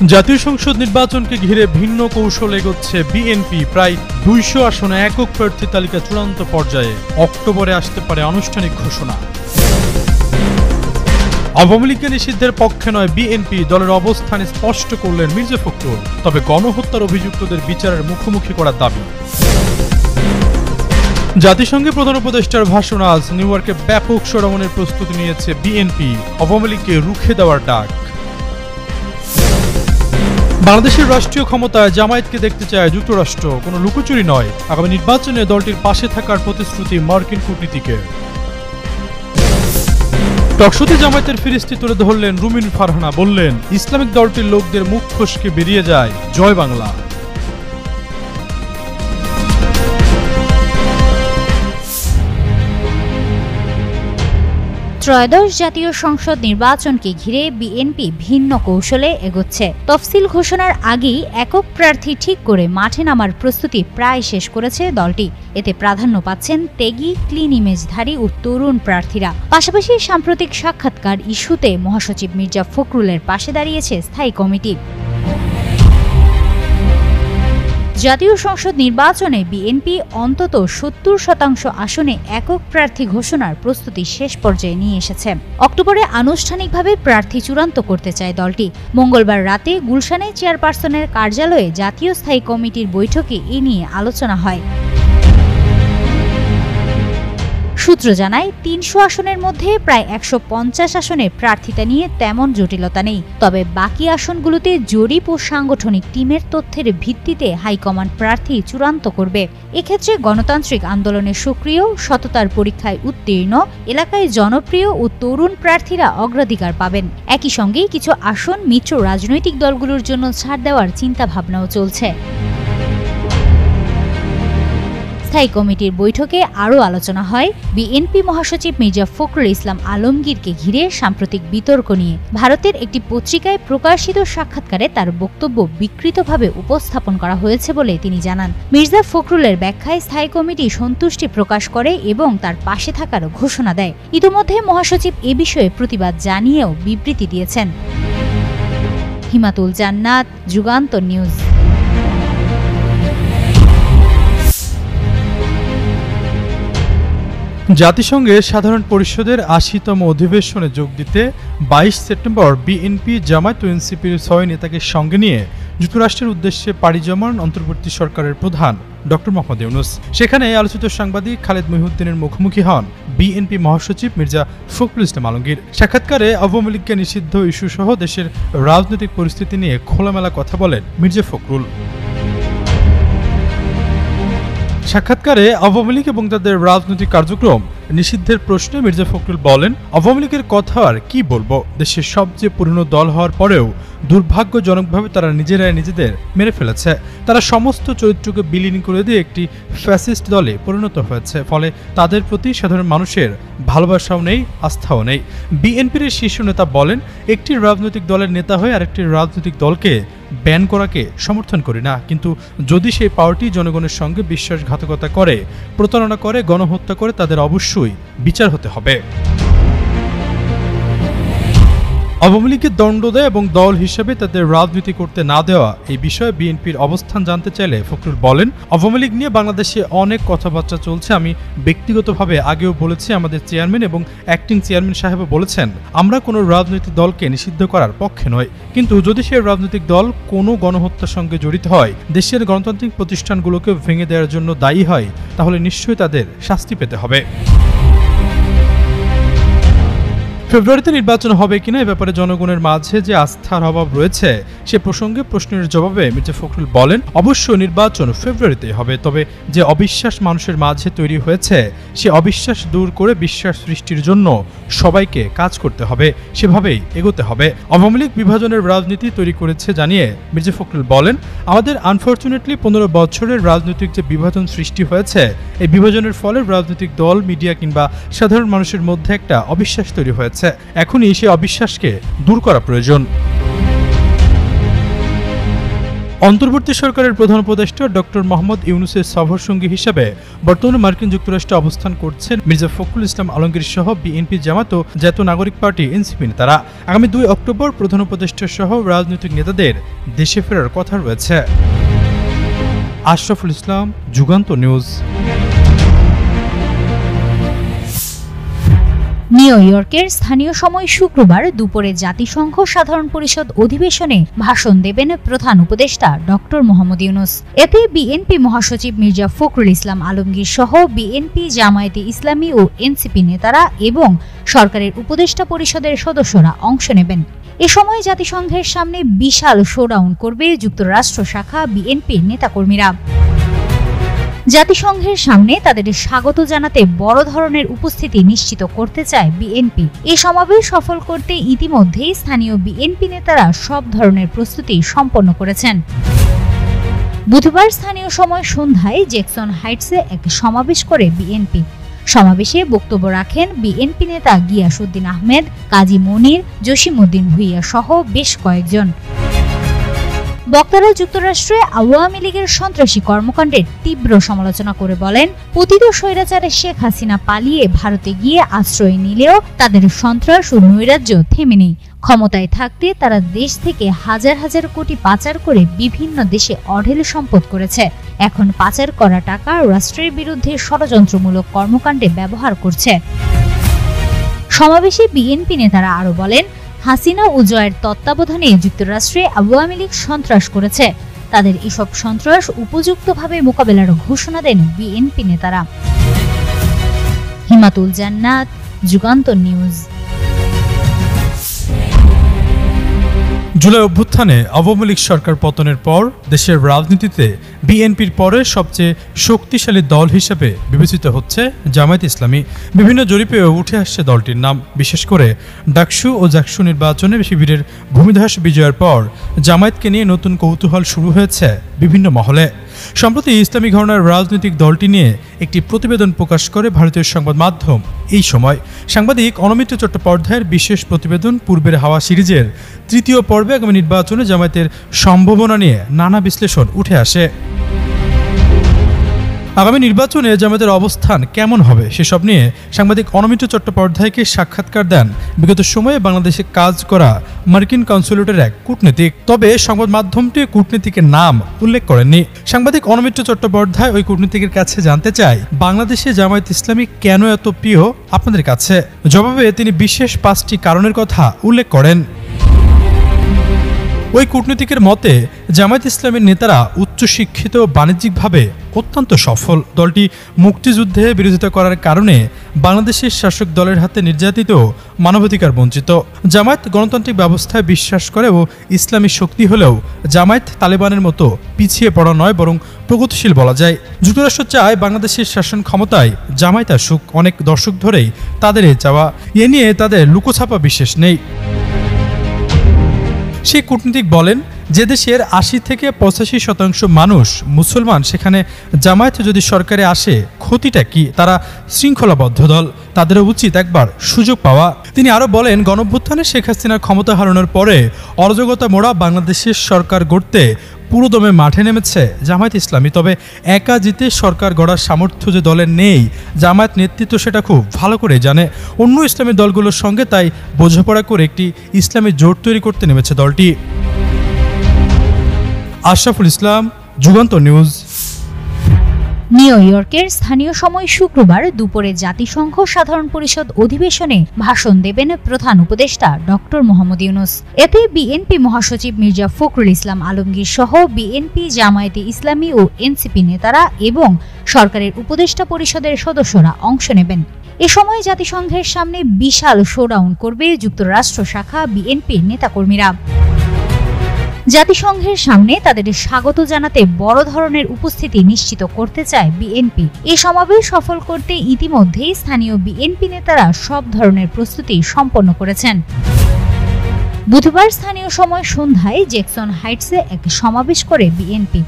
জাতীয় সংসদ নির্বাচনকে ঘিরে ভিন্ন কৌশল এগোচ্ছে বিএনপি। প্রায় ২০০ আসনে একক প্রার্থী তালিকা চূড়ান্ত পর্যায়ে। অক্টোবরে আসতে পারে আনুষ্ঠানিক ঘোষণা। আওয়ামী লীগকে নিষিদ্ধের পক্ষে নয় বিএনপি, দলের অবস্থান স্পষ্ট করলেন মির্জা ফখরুল। তবে গণহত্যার অভিযুক্তদের বিচারের মুখোমুখি করার দাবি। জাতিসংঘে প্রধান উপদেষ্টার ভাষণ আজ। নিউ ইয়র্কে ব্যাপক সরমনের প্রস্তুতি নিয়েছে বিএনপি। আওয়ামী লীগকে রুখে দেওয়ার ডাক। বাংলাদেশের রাষ্ট্রীয় ক্ষমতায় জামায়াতকে দেখতে চায় যুক্তরাষ্ট্র, কোনো লুকোচুরি নয়। আগামী নির্বাচনে দলটির পাশে থাকার প্রতিশ্রুতি মার্কিন কূটনীতিকের। টকশোতে জামায়াতের ফিরিস্তি তুলে ধরলেন রুমিন ফারহানা, বললেন ইসলামিক দলটির লোকদের মুখ ফসকে বেরিয়ে যায় জয় বাংলা। ত্রয়োদশ জাতীয় সংসদ নির্বাচনকে ঘিরে বিএনপি ভিন্ন কৌশলে এগোচ্ছে। তফসিল ঘোষণার আগেই একক প্রার্থী ঠিক করে মাঠে নামার প্রস্তুতি প্রায় শেষ করেছে দলটি। এতে প্রাধান্য পাচ্ছেন ত্যাগী, ক্লিন ইমেজধারী ও তরুণ প্রার্থীরা। পাশাপাশি সাম্প্রতিক সাক্ষাৎকার ইস্যুতে মহাসচিব মির্জা ফখরুলের পাশে দাঁড়িয়েছে স্থায়ী কমিটি। জাতীয় সংসদ নির্বাচনে বিএনপি অন্তত ৭০% আসনে একক প্রার্থী ঘোষণার প্রস্তুতি শেষ পর্যায়ে নিয়ে এসেছে। অক্টোবরে আনুষ্ঠানিকভাবে প্রার্থী চূড়ান্ত করতে চায় দলটি। মঙ্গলবার রাতে গুলশানে চেয়ারপারসনের কার্যালয়ে জাতীয় স্থায়ী কমিটির বৈঠকে এ নিয়ে আলোচনা হয়। সূত্র জানায় ৩০০ আসনের মধ্যে প্রায় ১৫০ আসনে প্রার্থিতা নিয়ে তেমন জটিলতা নেই। তবে বাকি আসনগুলোতে জরিপ ও সাংগঠনিক টিমের তথ্যের ভিত্তিতে হাইকমান্ড প্রার্থী চূড়ান্ত করবে। এক্ষেত্রে গণতান্ত্রিক আন্দোলনে সক্রিয়, সততার পরীক্ষায় উত্তীর্ণ, এলাকায় জনপ্রিয় ও তরুণ প্রার্থীরা অগ্রাধিকার পাবেন। একই সঙ্গে কিছু আসন মিত্র রাজনৈতিক দলগুলোর জন্য ছাড় দেওয়ার চিন্তাভাবনাও চলছে। স্থায়ী কমিটির বৈঠকে আরও আলোচনা হয় বিএনপি মহাসচিব মির্জা ফখরুল ইসলাম আলমগীরকে ঘিরে সাম্প্রতিক বিতর্ক নিয়ে। ভারতের একটি পত্রিকায় প্রকাশিত সাক্ষাৎকারে তার বক্তব্য বিকৃতভাবে উপস্থাপন করা হয়েছে বলে তিনি জানান। মির্জা ফখরুলের ব্যাখ্যায় স্থায়ী কমিটি সন্তুষ্টি প্রকাশ করে এবং তার পাশে থাকার ঘোষণা দেয়। ইতোমধ্যে মহাসচিব এ বিষয়ে প্রতিবাদ জানিয়েও বিবৃতি দিয়েছেন। হিমাতুল জান্নাত, যুগান্তর নিউজ। জাতিসংঘের সাধারণ পরিষদের ৮০তম অধিবেশনে যোগ দিতে ২২ সেপ্টেম্বর বিএনপি, জামায়াত ও এনসিপির ৬ নেতাকে সঙ্গে নিয়ে যুক্তরাষ্ট্রের উদ্দেশ্যে পাড়ি জমান অন্তর্বর্তী সরকারের প্রধান ডক্টর মোহাম্মদ ইউনূস। সেখানে আলোচিত সাংবাদিক খালেদ মহিউদ্দিনের মুখোমুখি হন বিএনপি মহাসচিব মির্জা ফখরুল ইসলাম আলমগীর। সাক্ষাৎকারে আওয়ামী লীগকে নিষিদ্ধ ইস্যু সহ দেশের রাজনৈতিক পরিস্থিতি নিয়ে খোলামেলা কথা বলেন মির্জা ফখরুল। সাক্ষাৎকারে আওয়ামী লীগ এবং তাদের রাজনৈতিক কার্যক্রম নিষিদ্ধের প্রশ্নে মির্জা ফখরুল বলেন, আওয়ামী লীগের কথা আর কি বলবো, দেশের সবচেয়ে পুরনো দল হওয়ার পরেও দুর্ভাগ্যজনকভাবে তারা নিজেরাই নিজেদের মেরে ফেলেছে। তারা সমস্ত চরিত্রকে বিলীন করে দিয়ে একটি ফ্যাসিস্ট দলে পরিণত হয়েছে। ফলে তাদের প্রতি সাধারণ মানুষের ভালোবাসাও নেই, আস্থাও নেই। বিএনপির শীর্ষ নেতা বলেন, একটি রাজনৈতিক দলের নেতা হয়ে আরেকটি রাজনৈতিক দলকে ব্যান করাকে সমর্থন করি না, কিন্তু যদি সেই পার্টি জনগণের সঙ্গে বিশ্বাসঘাতকতা করে, প্রতারণা করে, গণহত্যা করে, তাদের অবশ্যই বিচার হতে হবে। আওয়ামী লীগের দণ্ড দেয় এবং দল হিসেবে তাদের রাজনীতি করতে না দেওয়া, এই বিষয়ে বিএনপির অবস্থান জানতে চাইলে ফখরুল বলেন, আওয়ামী লীগ নিয়ে বাংলাদেশে অনেক কথাবার্তা চলছে। আমি ব্যক্তিগতভাবে আগেও বলেছি, আমাদের চেয়ারম্যান এবং অ্যাক্টিং চেয়ারম্যান সাহেবও বলেছেন, আমরা কোনো রাজনৈতিক দলকে নিষিদ্ধ করার পক্ষে নয়, কিন্তু যদি সেই রাজনৈতিক দল কোনো গণহত্যার সঙ্গে জড়িত হয়, দেশের গণতান্ত্রিক প্রতিষ্ঠানগুলোকে ভেঙে দেওয়ার জন্য দায়ী হয়, তাহলে নিশ্চয়ই তাদের শাস্তি পেতে হবে। ফেব্রুয়ারিতে নির্বাচন হবে কিনা এ ব্যাপারে জনগণের মাঝে যে আস্থার অভাব রয়েছে, সে প্রসঙ্গে প্রশ্নের জবাবে মির্জা ফখরুল বলেন, অবশ্যই নির্বাচন ফেব্রুয়ারিতেই হবে। তবে যে অবিশ্বাস মানুষের মাঝে তৈরি হয়েছে, সে অবিশ্বাস দূর করে বিশ্বাস সৃষ্টির জন্য সবাইকে কাজ করতে হবে, সেভাবেই এগোতে হবে। আওয়ামী লীগ বিভাজনের রাজনীতি তৈরি করেছে জানিয়ে মির্জা ফখরুল বলেন, আমাদের আনফরচুনেটলি ১৫ বছরের রাজনৈতিক যে বিভাজন সৃষ্টি হয়েছে, এই বিভাজনের ফলে রাজনৈতিক দল, মিডিয়া কিংবা সাধারণ মানুষের মধ্যে একটা অবিশ্বাস তৈরি হয়েছে। এখনই সেই অবিশ্বাসকে দূর করা প্রয়োজন। অন্তর্বর্তী সরকারের প্রধান উপদেষ্টা ডক্টর মোহাম্মদ ইউনূসের সফরসঙ্গী হিসেবে বর্তমানে মার্কিন যুক্তরাষ্ট্রে অবস্থান করছেন মির্জা ফখরুল ইসলাম আলমগীর সহ বিএনপি, জামাত ও জাতীয় নাগরিক পার্টি এনসিপি নেতারা। আগামী 2 অক্টোবর প্রধান উপদেষ্টা সহ রাজনৈতিক নেতাদের দেশে ফেরার কথা রয়েছে। আশরাফুল ইসলাম, যুগান্তর নিউজ। নিউ ইয়র্কের স্থানীয় সময় শুক্রবার দুপুরে জাতিসংঘ সাধারণ পরিষদ অধিবেশনে ভাষণ দেবেন প্রধান উপদেষ্টা ডক্টর মোহাম্মদ ইউনূস। এতে বিএনপি মহাসচিব মির্জা ফখরুল ইসলাম আলমগীর সহ বিএনপি, জামায়াতে ইসলামী ও এনসিপি নেতারা এবং সরকারের উপদেষ্টা পরিষদের সদস্যরা অংশ নেবেন। এ সময় জাতিসংঘের সামনে বিশাল শোডাউন করবে যুক্তরাষ্ট্র শাখা বিএনপির নেতাকর্মীরা। জাতিসংঘের সামনে তাদের স্বাগত জানাতে বড় ধরনের উপস্থিতি নিশ্চিত করতে চায় বিএনপি। এই সমাবেশ সফল করতে ইতিমধ্যেই স্থানীয় বিএনপি নেতারা সব ধরনের প্রস্তুতি সম্পন্ন করেছেন। বুধবার স্থানীয় সময় সন্ধ্যায় জ্যাকসন হাইটসে এক সমাবেশ করে বিএনপি। সমাবেশে বক্তব্য রাখেন বিএনপি নেতা গিয়াসউদ্দিন আহমেদ, কাজী মনির, জসিমউদ্দিন ভূঁইয়া সহ বেশ কয়েকজন। বক্তারা যুক্তরাষ্ট্রে আওয়ামী লীগের সন্ত্রাসী কর্মকাণ্ডের তীব্র সমালোচনা করে বলেন, পতিত স্বৈরাচারে শেখ হাসিনা পালিয়ে ভারতে গিয়ে আশ্রয় নিলেও তাদের সন্ত্রাস ও নৈরাজ্য থেমে নেই। ক্ষমতায় থাকতে তারা দেশ থেকে হাজার হাজার কোটি পাচার করে বিভিন্ন দেশে অঢেল সম্পদ করেছে। এখন পাচার করা টাকা রাষ্ট্রের বিরুদ্ধে ষড়যন্ত্রমূলক কর্মকাণ্ডে ব্যবহার করছে। সমাবেশে বিএনপি নেতারা আরো বলেন, হাসিনা ও জয়ের তত্ত্বাবধানে যুক্তরাষ্ট্রে আওয়ামী লীগ সন্ত্রাস করেছে। তাদের এসব সন্ত্রাস উপযুক্তভাবে মোকাবেলার ঘোষণা দেন বিএনপি নেতারা। হিমাতুল জান্নাত, যুগান্তর নিউজ। জুলাই অভ্যুত্থানে আওয়ামী লীগ সরকার পতনের পর দেশের রাজনীতিতে বিএনপির পরে সবচেয়ে শক্তিশালী দল হিসেবে বিবেচিত হচ্ছে জামায়াতে ইসলামী। বিভিন্ন জরিপেও উঠে আসছে দলটির নাম। বিশেষ করে ডাকসু ও জাকসু নির্বাচনে শিবিরের ভূমিধস বিজয়ের পর জামায়াতকে নিয়ে নতুন কৌতূহল শুরু হয়েছে বিভিন্ন মহলে। সম্প্রতি ইসলামী ঘরানার রাজনৈতিক দলটি নিয়ে একটি প্রতিবেদন প্রকাশ করে ভারতীয় সংবাদ মাধ্যম এই সময়। সাংবাদিক অনমিত্র চট্টোপাধ্যায়ের বিশেষ প্রতিবেদন পূর্বের হাওয়া সিরিজের 3য় পর্বে আগামী নির্বাচনে জামায়াতের সম্ভাবনা নিয়ে নানা বিশ্লেষণ উঠে আসে। আগামী নির্বাচনে জামায়াতের অবস্থান কেমন হবে সেসব নিয়ে সাংবাদিক অনমিত্র চট্টোপাধ্যায়কে সাক্ষাৎকার দেন বিগত সময়ে বাংলাদেশে কাজ করা মার্কিন কনস্যুলেটের এক কূটনীতিক। তবে সংবাদ মাধ্যমটি কূটনীতিকের নাম উল্লেখ করেননি। সাংবাদিক অনমিত্র চট্টোপাধ্যায় ওই কূটনীতিকের কাছে জানতে চায়, বাংলাদেশে জামায়াত ইসলামী কেন এত প্রিয় আপনাদের কাছে? জবাবে তিনি বিশেষ 5টি কারণের কথা উল্লেখ করেন। ওই কূটনীতিকের মতে, জামায়াত ইসলামের নেতারা উচ্চশিক্ষিত, বাণিজ্যিকভাবে অত্যন্ত সফল। দলটি মুক্তিযুদ্ধে বিরোধিতা করার কারণে বাংলাদেশের শাসক দলের হাতে নির্যাতিত, মানবাধিকার বঞ্চিত। জামায়াত গণতান্ত্রিক ব্যবস্থায় বিশ্বাস করে ও ইসলামী শক্তি হলেও জামায়াত তালেবানের মতো পিছিয়ে পড়া নয়, বরং প্রগতিশীল বলা যায়। যুক্তরাষ্ট্র চায় বাংলাদেশের শাসন ক্ষমতায় জামায়াত আসুক। অনেক দশক ধরেই তাদের এ চাওয়া। এ নিয়ে তাদের লুকোছাপা বিশেষ নেই। সেই কূটনীতিক বলেন, যে দেশের 80 থেকে 85% মানুষ মুসলমান, সেখানে জামায়াত যদি সরকারে আসে ক্ষতিটা কি? তারা শৃঙ্খলাবদ্ধ দল, তাদেরও উচিত একবার সুযোগ পাওয়া। তিনি আরও বলেন, গণঅভ্যুত্থানে শেখ হাসিনার ক্ষমতা হারানোর পরে অরাজকতা মোড়া বাংলাদেশের সরকার গড়তে পুরোদমে মাঠে নেমেছে জামায়াত ইসলামী। তবে একা জিতে সরকার গড়ার সামর্থ্য যে দলের নেই, জামায়াত নেতৃত্ব সেটা খুব ভালো করে জানে। অন্য ইসলামী দলগুলোর সঙ্গে তাই বোঝাপড়া করে একটি ইসলামী জোট তৈরি করতে নেমেছে দলটি। আশরাফুল ইসলাম, যুগান্তর নিউজ। নিউ ইয়র্কের স্থানীয় সময় শুক্রবার দুপুরে জাতিসংঘ সাধারণ পরিষদ অধিবেশনে ভাষণ দেবেন প্রধান উপদেষ্টা ডক্টর মোহাম্মদ ইউনূস। এতে বিএনপি মহাসচিব মির্জা ফখরুল ইসলাম আলমগীর সহ বিএনপি, জামায়াতে ইসলামী ও এনসিপি নেতারা এবং সরকারের উপদেষ্টা পরিষদের সদস্যরা অংশ নেবেন। এ সময় জাতিসংঘের সামনে বিশাল শোডাউন করবে যুক্তরাষ্ট্র শাখা বিএনপির নেতাকর্মীরা। জাতিসংঘের সামনে তাদের স্বাগত জানাতে বড় ধরনের উপস্থিতি নিশ্চিত করতে চায় বিএনপি। এই সমাবেশ সফল করতে ইতিমধ্যেই স্থানীয় বিএনপি নেতারা সব ধরনের প্রস্তুতি সম্পন্ন করেছেন। বুধবার স্থানীয় সময় সন্ধ্যায় জ্যাকসন হাইটসে এক সমাবেশ করে বিএনপি।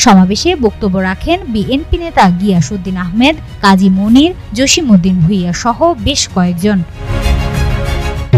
সমাবেশে বক্তব্য রাখেন বিএনপি নেতা গিয়াসউদ্দিন আহমেদ, কাজী মনির, জসিমউদ্দিন ভূঁইয়া সহ বেশ কয়েকজন।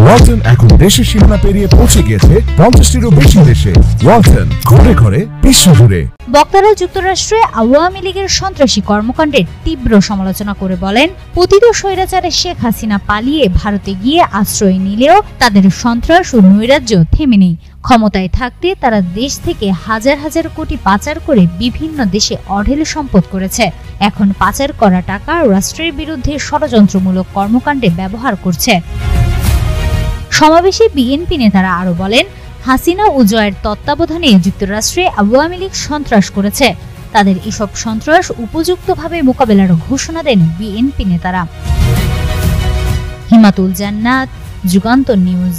ওয়ালটন এখন দেশের সীমানা পেরিয়ে পৌঁছে গিয়েছে 50টিরও বেশি দেশে। ওয়ালটন, ঘরে ঘরে বিশ্বজুড়ে। বক্তারা যুক্তরাষ্ট্রে আওয়ামী লীগের সন্ত্রাসী কর্মকাণ্ডের তীব্র সমালোচনা করে বলেন, পতিত স্বৈরাচারে শেখ হাসিনা পালিয়ে ভারতে গিয়ে আশ্রয় নিলেও তাদের সন্ত্রাস ও নৈরাজ্য থেমে নেই। ক্ষমতায় থাকতে তারা দেশ থেকে হাজার হাজার কোটি পাচার করে বিভিন্ন দেশে অঢেল সম্পদ করেছে। এখন পাচার করা টাকা রাষ্ট্রের বিরুদ্ধে ষড়যন্ত্রমূলক কর্মকাণ্ডে ব্যবহার করছে। সমাবেশে বিএনপি নেতারা আরো বলেন, হাসিনা ও জয়ের তত্ত্বাবধানে যুক্তরাষ্ট্রে আওয়ামী লীগ সন্ত্রাস করেছে। তাদের এসব সন্ত্রাস উপযুক্তভাবে মোকাবেলার ঘোষণা দেন বিএনপি নেতারা। হিমাতুল জান্নাত, যুগান্তর নিউজ।